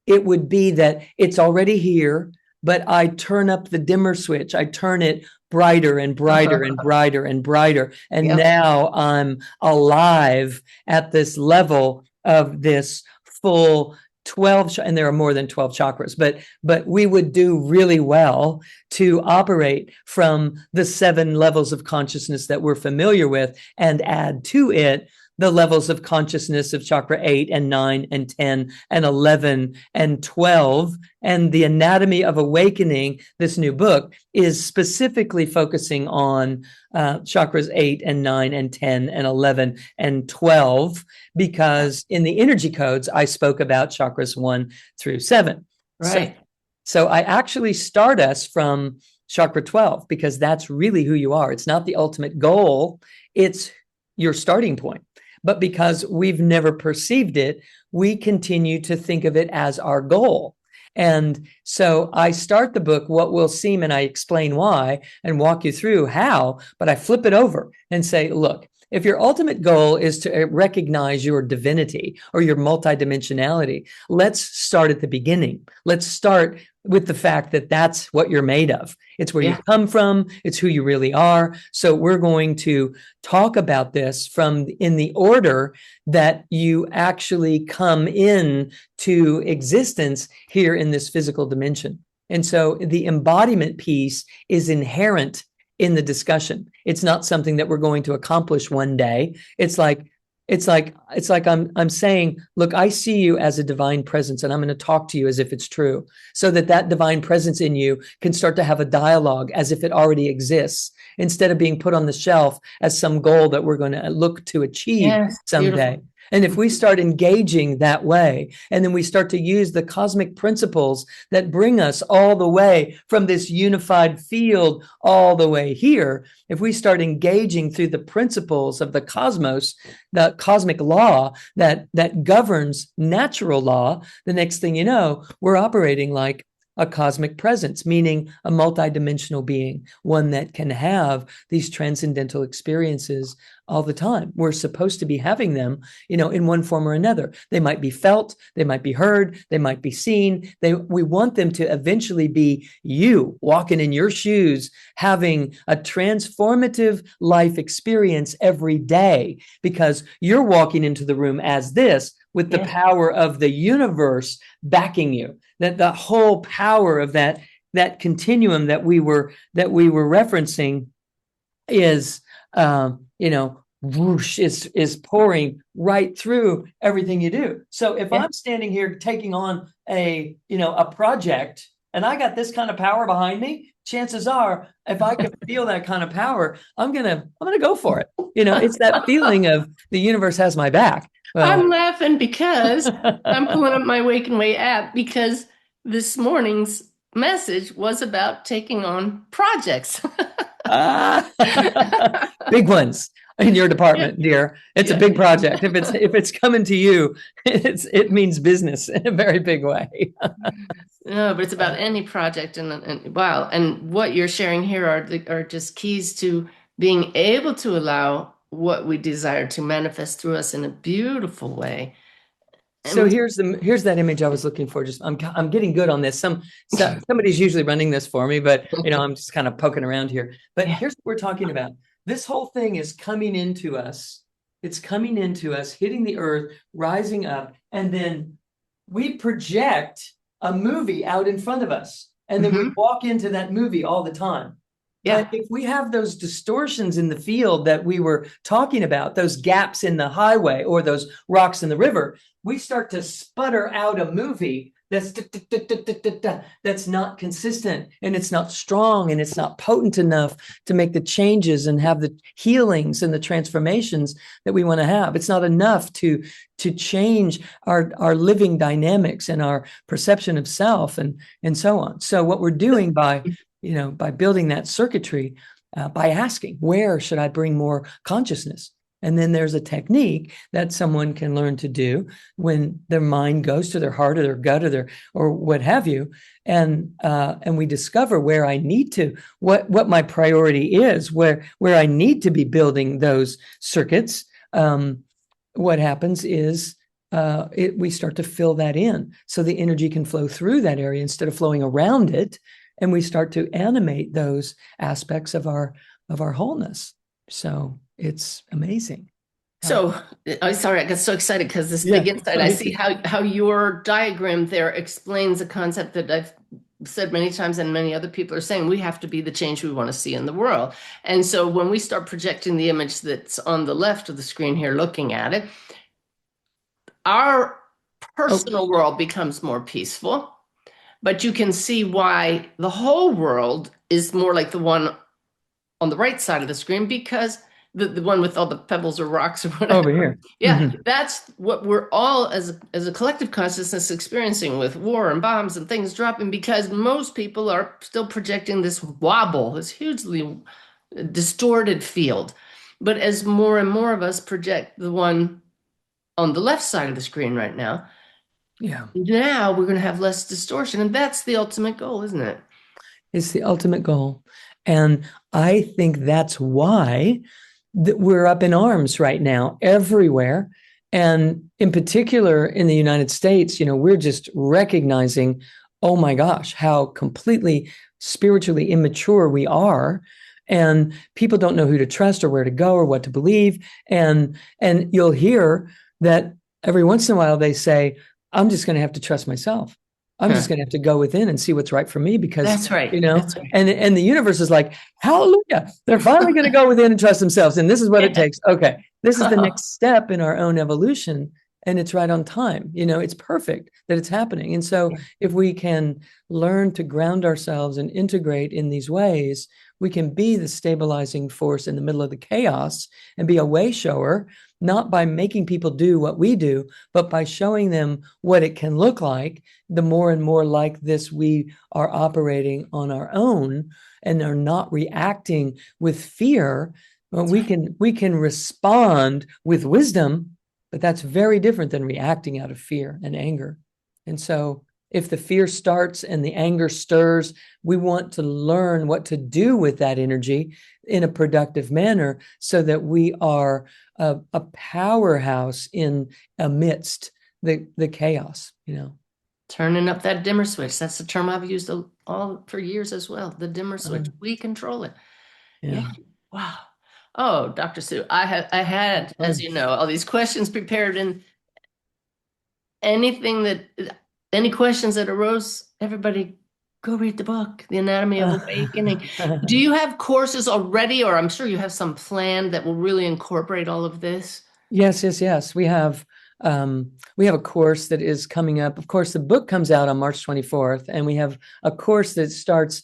It would be that it's already here, but I turn up the dimmer switch. I turn it brighter and brighter and brighter and brighter. And now I'm alive at this level of this full 12, and there are more than 12 chakras, but we would do really well to operate from the 7 levels of consciousness that we're familiar with and add to it the levels of consciousness of chakra 8 and 9 and 10 and 11 and 12. And the anatomy of awakening, this new book, is specifically focusing on chakras 8 and 9 and 10 and 11 and 12, because in the energy codes, I spoke about chakras 1 through 7. Right. So I actually start us from chakra 12, because that's really who you are. It's not the ultimate goal, it's your starting point. But because we've never perceived it, we continue to think of it as our goal. And so I start the book, What Will Seem, and I explain why and walk you through how, but I flip it over and say, look, if your ultimate goal is to recognize your divinity or your multidimensionality, let's start at the beginning. Let's start with the fact that that's what you're made of. It's where you come from. It's who you really are. So we're going to talk about this from in the order that you actually come in to existence here in this physical dimension. And so the embodiment piece is inherent in the discussion. It's not something that we're going to accomplish one day. It's like I'm saying, look, I see you as a divine presence, and I'm going to talk to you as if it's true, so that divine presence in you can start to have a dialogue as if it already exists, instead of being put on the shelf as some goal that we're going to look to achieve someday. Beautiful. And if we start engaging that way, and then we start to use the cosmic principles that bring us all the way from this unified field all the way here, if we start engaging through the principles of the cosmos, the cosmic law that governs natural law, the next thing you know, we're operating like a cosmic presence, meaning a multidimensional being, one that can have these transcendental experiences all the time. We're supposed to be having them, in one form or another. They might be felt, they might be heard, they might be seen. We want them to eventually be you walking in your shoes, having a transformative life experience every day, because you're walking into the room as this, with the power of the universe backing you. That the whole power of that continuum that we were referencing is, whoosh, is pouring right through everything you do. So if I'm standing here taking on a project, and I got this kind of power behind me, chances are, if I can feel that kind of power, I'm gonna go for it. It's that feeling of the universe has my back. Well, I'm laughing because I'm pulling up my Wake and Way app, because this morning's message was about taking on projects. Big ones in your department, dear. It's a big project. If it's coming to you, it means business in a very big way. No, but it's about any project, and wow. And what you're sharing here are just keys to being able to allow what we desire to manifest through us in a beautiful way. So here's that image I was looking for. Just I'm getting good on this. Somebody's usually running this for me, but I'm just kind of poking around here. But here's what we're talking about. This whole thing is coming into us. It's coming into us, hitting the earth, rising up, and then we project a movie out in front of us, and then we walk into that movie all the time. But if we have those distortions in the field that we were talking about, those gaps in the highway or those rocks in the river, we start to sputter out a movie that's not consistent, and it's not strong, and it's not potent enough to make the changes and have the healings and the transformations that we want to have. It's not enough to change our living dynamics and our perception of self and so on. So what we're doing by building that circuitry, by asking, where should I bring more consciousness? And then there's a technique that someone can learn to do when their mind goes to their heart or their gut or what have you, and we discover where I need to, what my priority is, where I need to be building those circuits. What happens is we start to fill that in, so the energy can flow through that area instead of flowing around it, and we start to animate those aspects of our wholeness. So it's amazing. So, I'm sorry, I got so excited because this big insight. I see how your diagram there explains a concept that I've said many times, and many other people are saying, we have to be the change we want to see in the world. And so when we start projecting the image that's on the left of the screen here, looking at it, our Oh, personal world becomes more peaceful, but you can see why the whole world is more like the one on the right side of the screen, because the one with all the pebbles or rocks or whatever. over here. Yeah, that's what we're all as a collective consciousness experiencing, with war and bombs and things dropping, because most people are still projecting this wobble, this hugely distorted field. But as more and more of us project the one on the left side of the screen right now, Yeah. now we're going to have less distortion. And that's the ultimate goal, isn't it? It's the ultimate goal. And I think that's why we're up in arms right now everywhere. And in particular in the United States, we're just recognizing, oh my gosh, how completely spiritually immature we are. And people don't know who to trust or where to go or what to believe. And you'll hear that every once in a while they say, I'm just going to have to trust myself. I'm Huh. just going to have to go within and see what's right for me because, That's right. That's right. and the universe is like, hallelujah, they're finally going to go within and trust themselves. And this is what it Yeah. takes. Okay. This is the next step in our own evolution. And it's right on time. It's perfect that it's happening. And so if we can learn to ground ourselves and integrate in these ways, we can be the stabilizing force in the middle of the chaos and be a way shower, not by making people do what we do, but by showing them what it can look like. The more and more like this we are operating on our own and are not reacting with fear, well, we can respond with wisdom, but that's very different than reacting out of fear and anger. And so if the fear starts and the anger stirs, we want to learn what to do with that energy in a productive manner so that we are a powerhouse in amidst the chaos. Turning up that dimmer switch. That's the term I've used all for years as well. The dimmer switch. We control it. Yeah. Yeah. Wow. Oh, Dr. Sue, I had, as Fun. you know, all these questions prepared, and anything that any questions that arose, everybody go read the book, The Anatomy of Awakening. Do you have courses already, or I'm sure you have some planned that will really incorporate all of this? Yes, yes, yes. We have a course that is coming up. Of course, the book comes out on March 24th, and we have a course that starts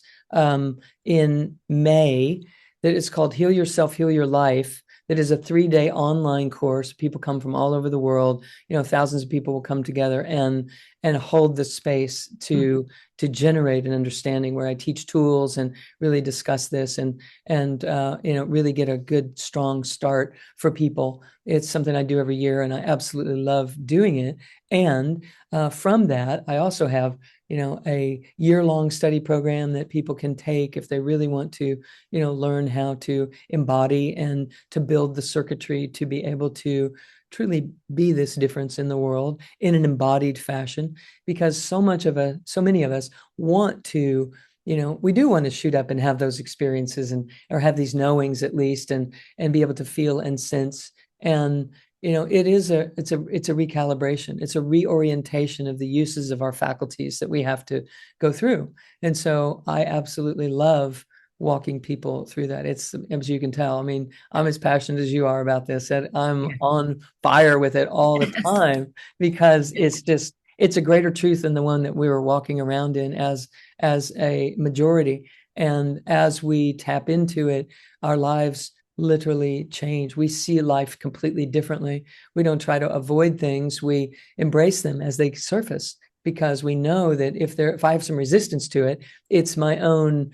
in May that is called Heal Yourself, Heal Your Life. That is a 3-day online course. People come from all over the world. Thousands of people will come together and hold the space to generate an understanding, where I teach tools and really discuss this and really get a good, strong start for people. It's something I do every year, and I absolutely love doing it. And from that, I also have a year-long study program that people can take if they really want to learn how to embody and to build the circuitry to be able to truly be this difference in the world in an embodied fashion. Because so many of us want to, we do want to shoot up and have those experiences or have these knowings at least, and be able to feel and sense. And it's a recalibration. It's a reorientation of the uses of our faculties that we have to go through. And so I absolutely love walking people through that. It's, as you can tell, I mean, I'm as passionate as you are about this, and I'm on fire with it all the time, because it's a greater truth than the one that we were walking around in as a majority. And as we tap into it, our lives literally change. We see life completely differently. We don't try to avoid things. We embrace them as they surface, because we know that if I have some resistance to it, it's my own,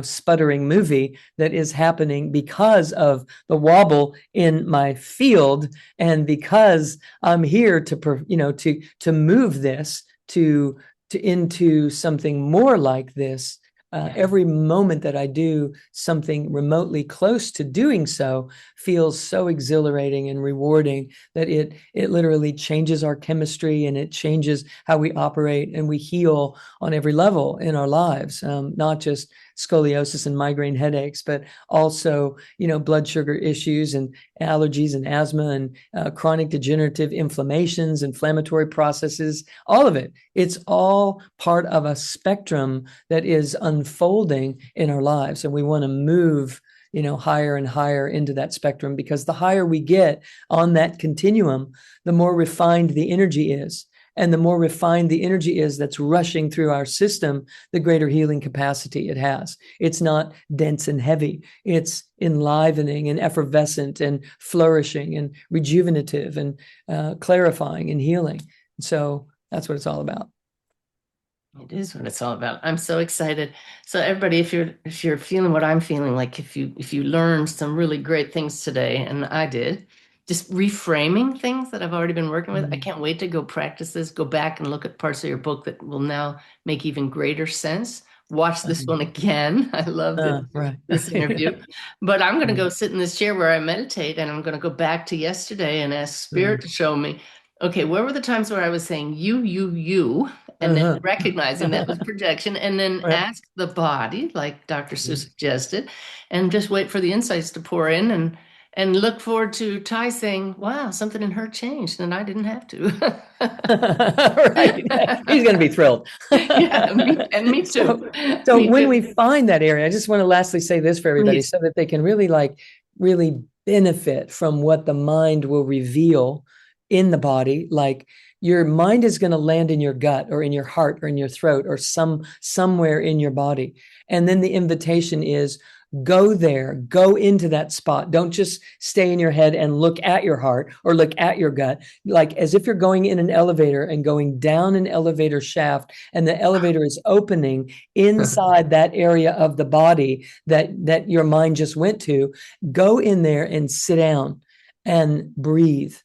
sputtering movie that is happening because of the wobble in my field, and because I'm here to move this to into something more like this. Yeah. Every moment that I do something remotely close to doing so feels so exhilarating and rewarding that it literally changes our chemistry, and it changes how we operate, and we heal on every level in our lives, not just scoliosis and migraine headaches, but also, blood sugar issues and allergies and asthma and chronic degenerative inflammations, inflammatory processes, all of it. It's all part of a spectrum that is unfolding in our lives. And we want to move, higher and higher into that spectrum, because the higher we get on that continuum, the more refined the energy is. And the more refined the energy is that's rushing through our system, the greater healing capacity it has. It's not dense and heavy. It's enlivening and effervescent and flourishing and rejuvenative and clarifying and healing. So that's what it's all about. It is what it's all about. I'm so excited. So everybody, if you're feeling what I'm feeling, like if you learned some really great things today, and I did, just reframing things that I've already been working with. I Mm. can't wait to go practice this, go back and look at parts of your book that will now make even greater sense. Watch this one again. I loved it, Right. this interview. But I'm going to go sit in this chair where I meditate, and I'm going to go back to yesterday and ask Spirit to show me, okay, where were the times where I was saying you, and then Uh-huh. recognizing that was projection, and then Right. ask the body, like Dr. Sue suggested, and just wait for the insights to pour in, and look forward to Ty saying, wow, something in her changed and I didn't have to. Right. He's going to be thrilled. Yeah, me too. So Me when too. we find that area, I just want to lastly say this for everybody Please. so that they can really benefit from what the mind will reveal in the body. Like, your mind is going to land in your gut or in your heart or in your throat or somewhere in your body. And then the invitation is, go there, go into that spot. Don't just stay in your head and look at your heart or look at your gut, like as if you're going in an elevator and going down an elevator shaft, and the elevator is opening inside that area of the body that your mind just went to. Go in there and sit down and breathe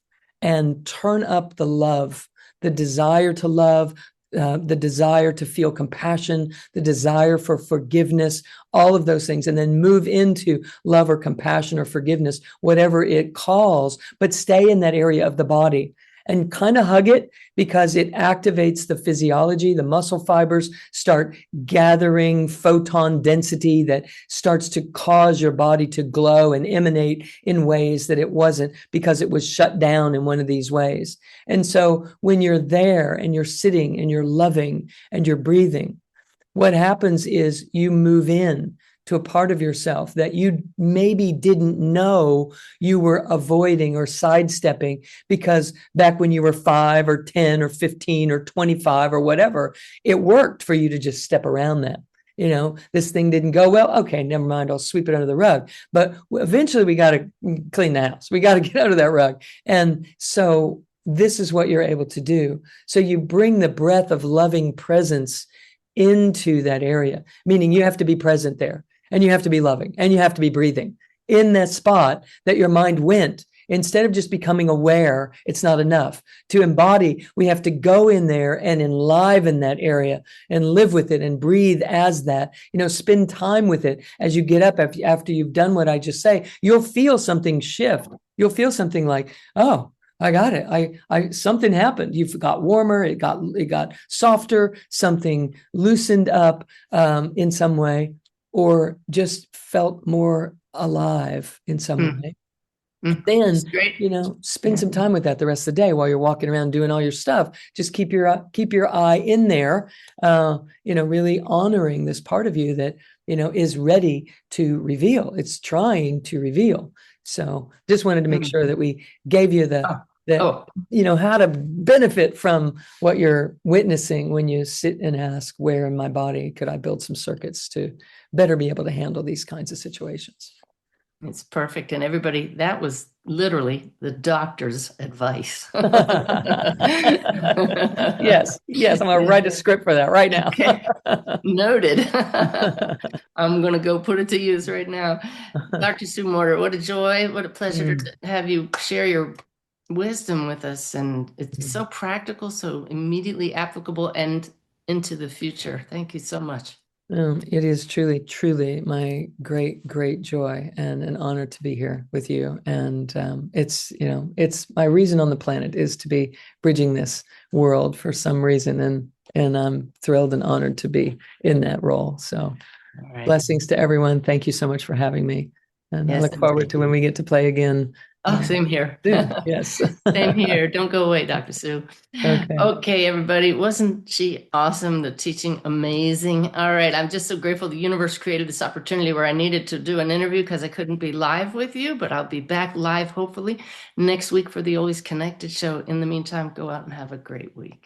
and turn up the love, the desire to love, the desire to feel compassion, the desire for forgiveness, all of those things, and then move into love or compassion or forgiveness, whatever it calls, but stay in that area of the body and kind of hug it, because it activates the physiology. The muscle fibers start gathering photon density that starts to cause your body to glow and emanate in ways that it wasn't, because it was shut down in one of these ways. And so when you're there and you're sitting and you're loving and you're breathing, what happens is you move in to a part of yourself that you maybe didn't know you were avoiding or sidestepping, because back when you were 5 or 10 or 15 or 25 or whatever, it worked for you to just step around that. This thing didn't go well. Okay, never mind. I'll sweep it under the rug. But eventually we got to clean the house. We got to get out of that rug. And so this is what you're able to do. So you bring the breath of loving presence into that area, meaning you have to be present there, and you have to be loving, and you have to be breathing in that spot that your mind went. Instead of just becoming aware, it's not enough. To embody, we have to go in there and enliven that area and live with it and breathe as that, spend time with it. As you get up after you've done what I just say, you'll feel something shift. You'll feel something like, oh, I got it. I something happened. You've got warmer. It got softer. Something loosened up in some way, or just felt more alive in some Mm, way. it's Then, great. spend Yeah. some time with that the rest of the day while you're walking around doing all your stuff. Just keep your eye in there. Really honoring this part of you that is ready to reveal. It's trying to reveal. So, just wanted to make Mm. sure that we gave you the Oh, that oh, how to benefit from what you're witnessing when you sit and ask, where in my body could I build some circuits to better be able to handle these kinds of situations. it's perfect. And everybody, that was literally the doctor's advice. Yes, yes, I'm gonna Yeah. write a script for that right now. Okay. Noted. I'm going to go put it to use right now. Dr. Sue Morter, what a joy. What a pleasure Mm. to have you share your wisdom with us. And it's so practical, so immediately applicable and into the future. Thank you so much. It is truly, truly my great, great joy and an honor to be here with you. And it's my reason on the planet is to be bridging this world for some reason. And I'm thrilled and honored to be in that role. So All right. blessings to everyone. Thank you so much for having me. And I Yes, look forward indeed. to when we get to play again Oh, same here. soon. Yes. Same here. Don't go away, Dr. Sue. Okay. Okay, everybody. Wasn't she awesome? The teaching amazing. All right. I'm just so grateful the universe created this opportunity where I needed to do an interview because I couldn't be live with you, but I'll be back live hopefully next week for the Always Connected show. In the meantime, go out and have a great week.